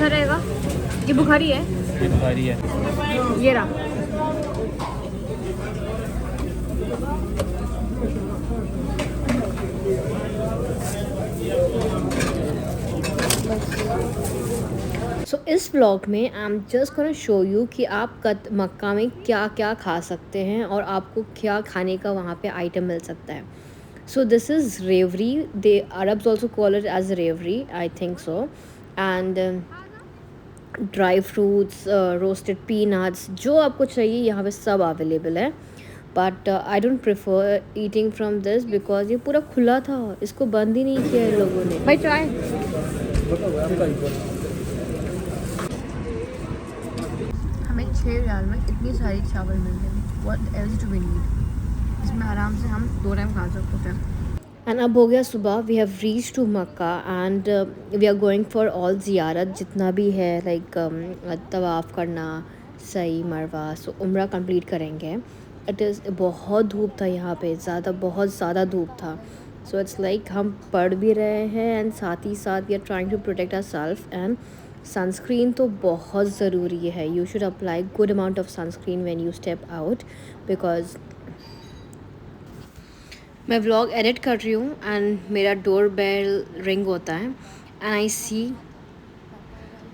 कैसा रहेगा? ये बुखारी है, ये बुखारी है। ये रहा। सो इस व्लॉग में I am just gonna show you कि आप मक्का में क्या क्या खा सकते हैं और आपको क्या खाने का वहाँ पे आइटम मिल सकता है. सो दिस इज़ रेवरी. They Arabs also call it as रेवरी, I think so. And dry fruits, roasted peanuts, जो आपको चाहिए यहाँ पे सब अवेलेबल है. But I don't prefer eating from this because ये पूरा खुला था, इसको बंद ही नहीं किया इन लोगों ने. भाई ट्राई. हमें 6 रियाल में इतनी सारी चावल मिल गई. What else do we need? इसमें आराम से हम 2 टाइम खा सकते थे. एंड अब हो गया सुबह. We have reach to Mecca and we are going for all ज़ियारत जितना भी है, लाइक तवाफ़ करना, सही, मरवा. सो उम्रा कंप्लीट करेंगे. इट इज़ बहुत धूप था यहाँ पे, बहुत ज़्यादा धूप था. सो इट्स लाइक हम पढ़ भी रहे हैं एंड साथ ही साथ we are trying to protect our self. And sunscreen तो बहुत ज़रूरी है. You should apply good amount of sunscreen when you step out because मैं व्लॉग एडिट कर रही हूँ एंड मेरा डोर बेल रिंग होता है and I see,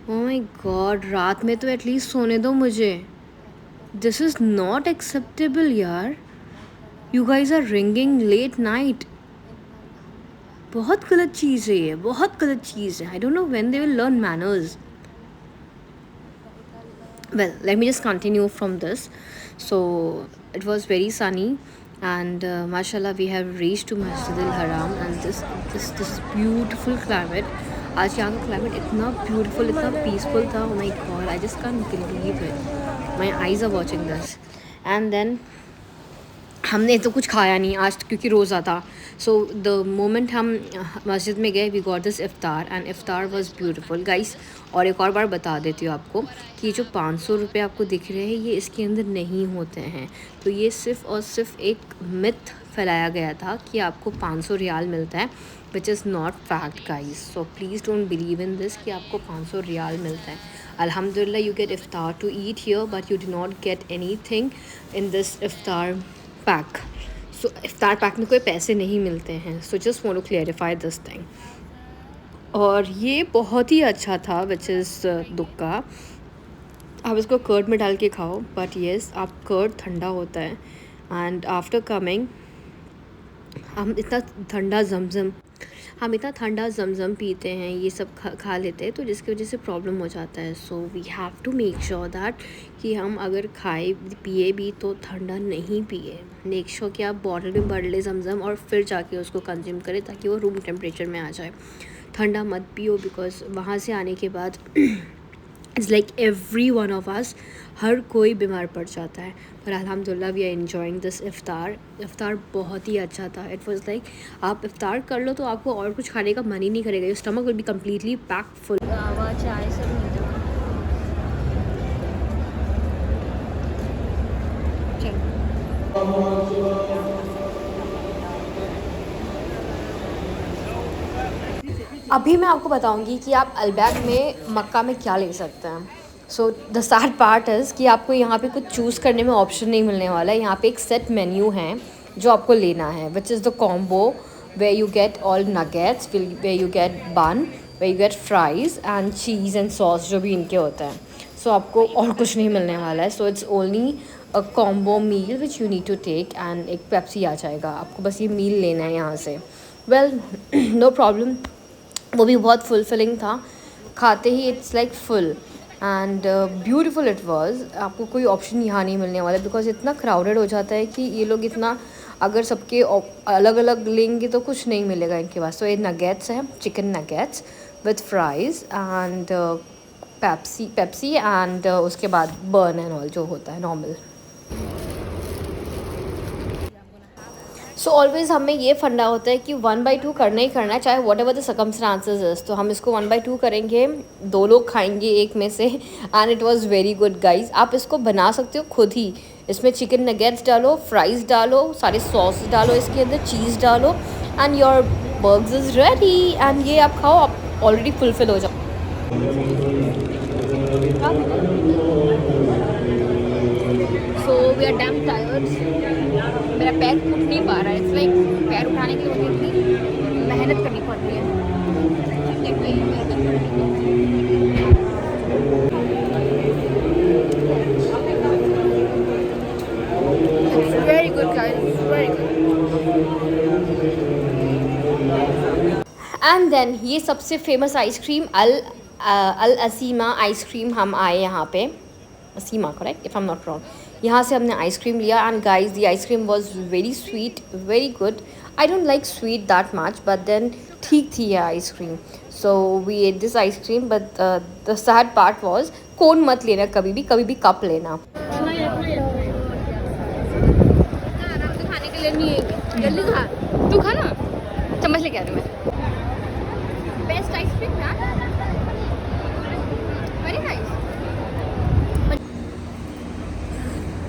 oh my god, रात में तो एटलीस्ट सोने दो मुझे. दिस इज़ नॉट एक्सेप्टेबल यार. You guys are ringing late night. बहुत गलत चीज़ है ये, बहुत गलत चीज़ है. I don't know when they will learn manners. Well, let me just continue from this. So it was very sunny and mashallah we have reached to Masjid al-Haram and this beautiful climate. आज यहाँ का climate इतना beautiful, इतना peaceful था. Oh my god, I just can't believe it. My eyes are watching this. And then हमने तो कुछ खाया नहीं आज क्योंकि रोज़ा था. सो द मोमेंट हम मस्जिद में गए वी गॉट दिस इफ्तार एंड इफ्तार वाज ब्यूटीफुल गाइस. और एक और बार बता देती हूँ आपको कि जो 500 रुपये आपको दिख रहे हैं ये इसके अंदर नहीं होते हैं. तो ये सिर्फ़ और सिर्फ एक मिथ फैलाया गया था कि आपको 500 रियाल मिलता है, which is not fact guys. So please don't believe in this कि आपको 500 रियाल मिलता है. अल्हम्दुलिल्लाह यू गेट इफ्तार to eat here but you do not get any thing in this इफ्तार पैक. सो इफ्तार पैक में कोई पैसे नहीं मिलते हैं. So just want to clarify this thing. और ये बहुत ही अच्छा था विच इज़ दुक्का. आप इसको कर्ड में डाल के खाओ बट येस आप कर्ड ठंडा होता है. एंड आफ्टर कमिंग हम इतना ठंडा जमज़म पीते हैं, ये सब खा लेते हैं तो जिसकी वजह से प्रॉब्लम हो जाता है. So we have to make sure that कि हम अगर खाए पिए भी तो ठंडा नहीं पिए. मेक श्योर कि आप बॉटल में भर ले जमज़म और फिर जाके उसको कंज्यूम करें ताकि वो रूम टेम्परेचर में आ जाए. ठंडा मत पियो बिकॉज वहाँ से आने के बाद it's like every one of us, हर कोई बीमार पड़ जाता है. पर अल्हम्दुलिल्लाह वी आर एंजॉइंग दिस इफ्तार बहुत ही अच्छा था. इट वाज लाइक आप इफ्तार कर लो तो आपको और कुछ खाने का मन ही नहीं करेगा. Your stomach will be completely pack full. चाय सब अभी मैं आपको बताऊंगी कि आप अलबैक में मक्का में क्या ले सकते हैं. So the sad part is कि आपको यहाँ पे कुछ चूज़ करने में ऑप्शन नहीं मिलने वाला है. यहाँ पे एक सेट मेन्यू है जो आपको लेना है which is the combo way you get all nuggets, way you get bun, way you get fries and cheese and sauce जो भी इनके होते हैं. सो आपको और कुछ नहीं मिलने वाला है. So it's only a combo meal which you need to take and एक पेप्सी आ जाएगा. आपको बस ये मील लेना है यहाँ से. Well no problem. वो भी बहुत फुलफिलिंग था. खाते ही it's like full and beautiful it was. आपको कोई ऑप्शन यहाँ नहीं मिलने वाला बिकॉज इतना क्राउडेड हो जाता है कि ये लोग इतना अगर सबके अलग अलग लेंगे तो कुछ नहीं मिलेगा इनके पास. तो ये नगेट्स है, chicken nuggets with fries and Pepsi and उसके बाद बर्न एंड ऑल जो होता है नॉर्मल. सो ऑलवेज़ हमें ये फंडा होता है कि 1/2 करना ही करना है चाहे what ever the circumstances is. तो हम इसको 1/2 करेंगे, 2 लोग खाएंगे एक में से. And it was very good guys. आप इसको बना सकते हो खुद ही. इसमें चिकन नगेट्स डालो, फ्राइज़ डालो, सारे सॉस डालो, इसके अंदर चीज़ डालो and your burgers is ready. And ये आप खाओ, आप ऑलरेडी फुलफिल हो जाओ. So we are damn tired. मेरा पैर उठ नहीं पा रहा है. It's like पैर उठाने के लिए मुझे इतनी मेहनत करनी पड़ रही है. It's very good, guys. It's very good. And then ये सबसे famous ice cream Al Aseema ice cream हम आए यहाँ पे. Aseema correct if I am not wrong. यहाँ से हमने आइसक्रीम लिया and guys the ice cream was very sweet, very good. I don't like sweet that much but then ठीक थी ये ice cream. So we ate this ice cream but the sad part was cone मत लेना कभी भी कप लेना. खाने के लिए नहीं है, जल्दी खा. तू खा ना, चम्मच लेके आ रही मैं. Best ice cream, yeah? Very nice.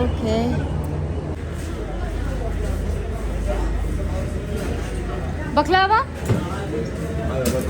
Okay. बकलावा?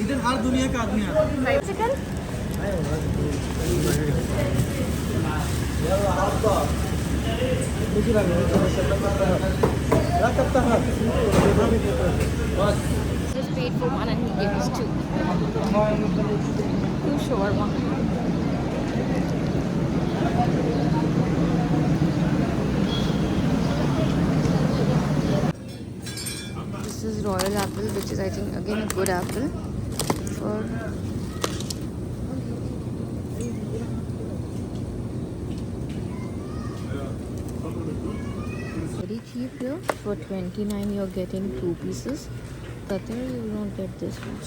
इधर हर दुनिया का आदमी आता है. Chicken? Just paid for one and he gave us two. Two shawarma. This is royal apple, which is I think again a good apple for. Very cheap here. For 29 you're getting 2 pieces. Qatar you will not get this much.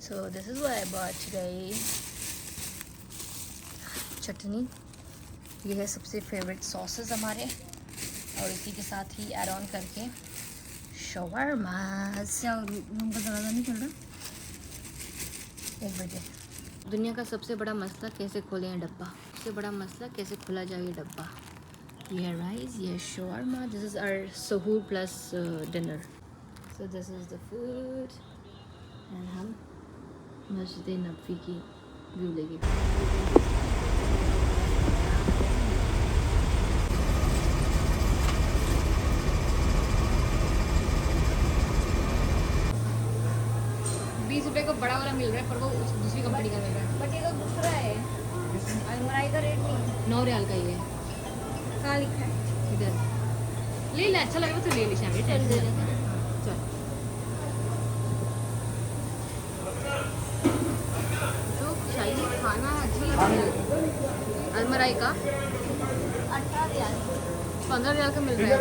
So this is what I bought today. चटनी. ये है सबसे favourite sauces हमारे और इसी के साथ ही add on करके shawarma. क्या रूम का दरवाज़ा नहीं खुल रहा? 1 बजे. दुनिया का सबसे बड़ा मसला कैसे खोलें ये डब्बा. सबसे बड़ा मसला कैसे खोला जाए ये डब्बा. ये है राइस, ये है शवारमा. दिस इज़ आवर सहूर plus dinner. So this is the food and हम मस्जिद नबवी की व्यू लेंगे. 20 रुपए को बड़ा वाला मिल रहा है पर वो दूसरी कंपनी का मिल रहा है. बट ये तो दूसरा है. अलमराई का रेट नहीं. 9 रियाल का ही है. कहाँ लिखा है? इधर ले ले. अच्छा लगा तो ले ले. शामिल चल दे. चल जो चाहिए खाना अजीब है. अलमराई का 15 रियाल का मिल रहा है.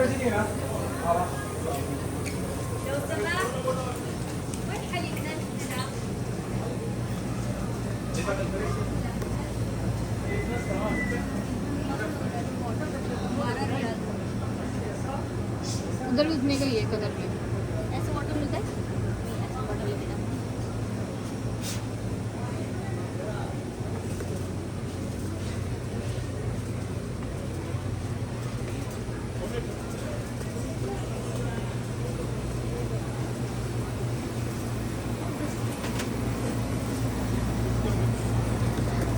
उधर भी उतने का ही है कदर में. ऐसा वाटर मिलता है. ऐसा वाटर लेके जाओ.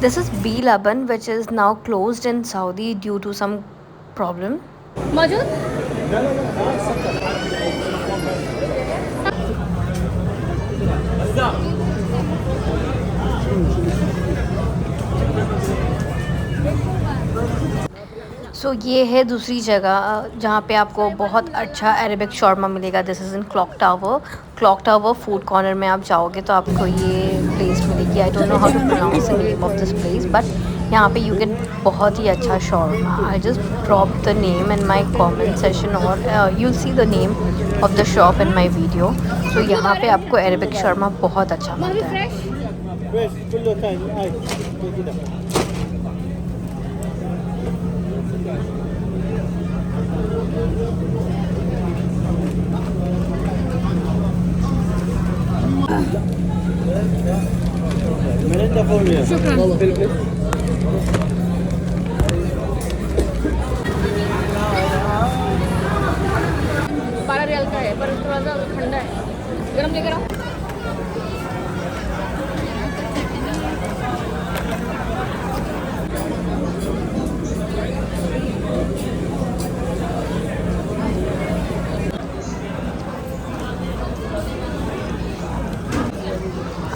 This is B Laban, which is now closed in Saudi due to some problem. मौजूद? सो ये है दूसरी जगह जहाँ पे आपको बहुत अच्छा अरेबिक शॉर्मा मिलेगा. This is in clock tower food corner में आप जाओगे तो आपको ये प्लेस मिलेगी. I don't know how to pronounce the name of this place but यहाँ पे यू गेट बहुत ही अच्छा shawarma. I just drop the name in my comment session और you'll see the name of the shop in my video. So यहाँ पे आपको Arabic shawarma बहुत अच्छा मिलता है. बारह रियल का है पर थोड़ा सा ठंडा है, गरम लेकर आओ।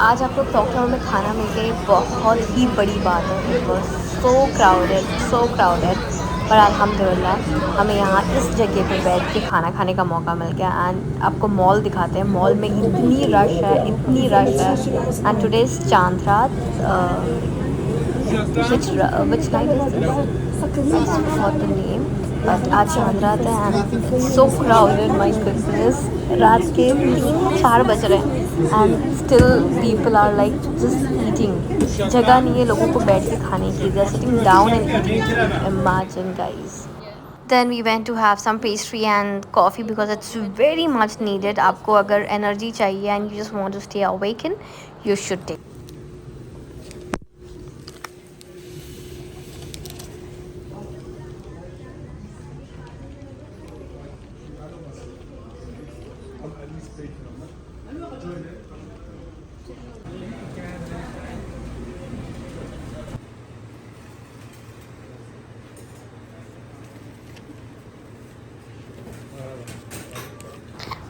आज आपको टोक्यो में खाना मिल गया, बहुत ही बड़ी बात है। इट वॉज सो क्राउडेड, पर अल्हम्दुलिल्लाह हमें यहाँ इस जगह पे बैठ के खाना खाने का मौका मिल गया। एंड आपको मॉल दिखाते हैं, मॉल में इतनी रश है। एंड टुडे इज़ चांद रात, which night is this? I forgot the name. But आज चांद रात है and so crowded, my goodness. रात के 3-4 बज रहे हैं and still people are like just eating. जगह नहीं है लोगों को बैठ के खाने की, they are sitting down and eating. Imagine guys. Then we went to have some pastry and coffee because it's very much needed. आपको अगर energy चाहिए and you just want to stay awakened, you should take.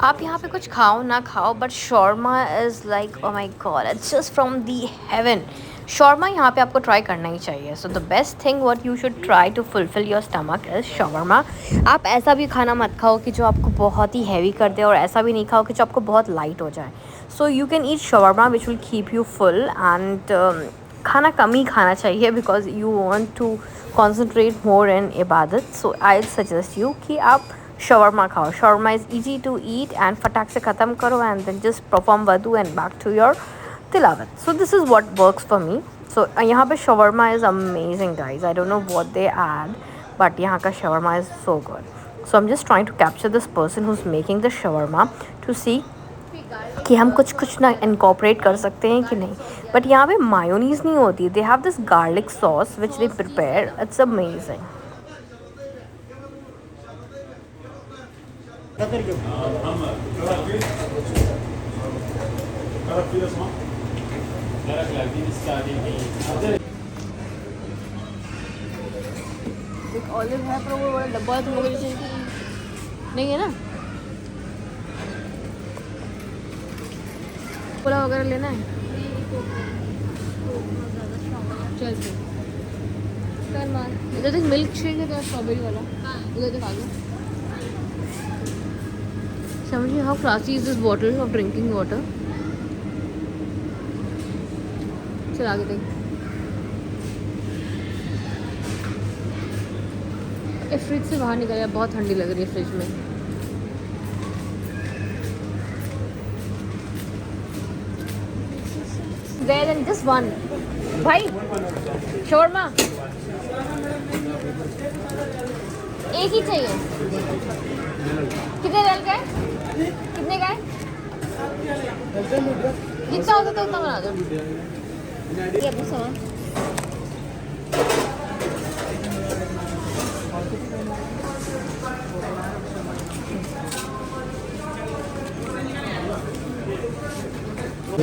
आप यहाँ पे कुछ खाओ ना खाओ, but shawarma is like oh my god, it's just from the heaven. Shawarma यहाँ पे आपको ट्राई करना ही चाहिए। So the best thing what you should try to fulfil your stomach is shawarma. आप ऐसा भी खाना मत खाओ कि जो आपको बहुत ही हैवी कर दे, और ऐसा भी नहीं खाओ कि जो आपको बहुत लाइट हो जाए। So you can eat shawarma which will keep you full. And खाना कम ही खाना चाहिए because you want to concentrate more in इबादत। सो आई सजेस्ट यू कि आप shawarma खाओ। shawarma is easy to eat and फटाक से ख़त्म करो and then just perform wudu and back to your tilawat. So this is what works for me. So यहाँ पे shawarma is amazing guys. I don't know what they add, but यहाँ का shawarma is so good. So I'm just trying to capture this person who's making the shawarma to see कि हम कुछ ना incorporate कर सकते हैं कि नहीं। But यहाँ पे mayonnaise नहीं होती। They have this garlic sauce which they prepare. It's amazing. एक ऑलिव है पर वो बड़ा डब्बा है, तुम लोग नहीं है ना? कोला वगैरह लेना है? चल फिर मार। इधर देख मिल्क शेक है तो स्ट्रॉबेरी वाला, उधर देख आगे। समझिए how classy is this bottle of drinking water. चल आगे देख। फ्रिज से बाहर निकल गया, बहुत ठंडी लग रही है फ्रिज में। There and just one भाई शोरमा एक ही चाहिए। कितने रियल का है? कितने का है? जितना होता तो उतना बना दो। ये अपना सामान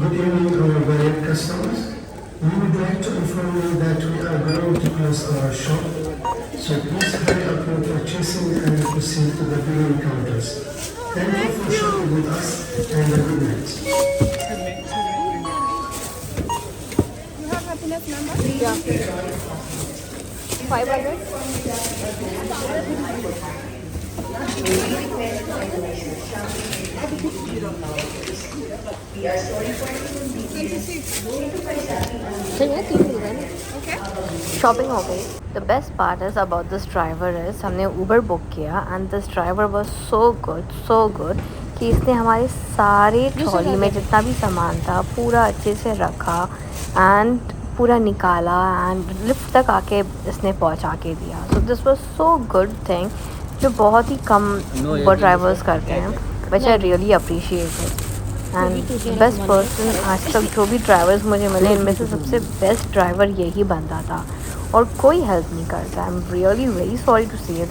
Good evening, our valued customers. We would like to inform you that we are going to close our shop, so please hurry up your purchasing and proceed to the billing counters. Thank you for shopping with us and a good night. Yeah. 500. Shopping हो गई। The best part is about this driver is हमने Uber book किया and this driver was so good कि इसने हमारे सारे trolley में जितना भी सामान था पूरा अच्छे से रखा एंड पूरा निकाला एंड लिफ्ट तक आके इसने पहुंचा के दिया. So this was so good thing, जो बहुत ही कम उबर ड्राइवर्स करते हैं, which I really appreciate it. And best person आज तक जो भी ड्राइवर्स मुझे मिले, इनमें से सबसे बेस्ट ड्राइवर यही बंदा था और कोई हेल्प नहीं करता. I am really very sorry to see it.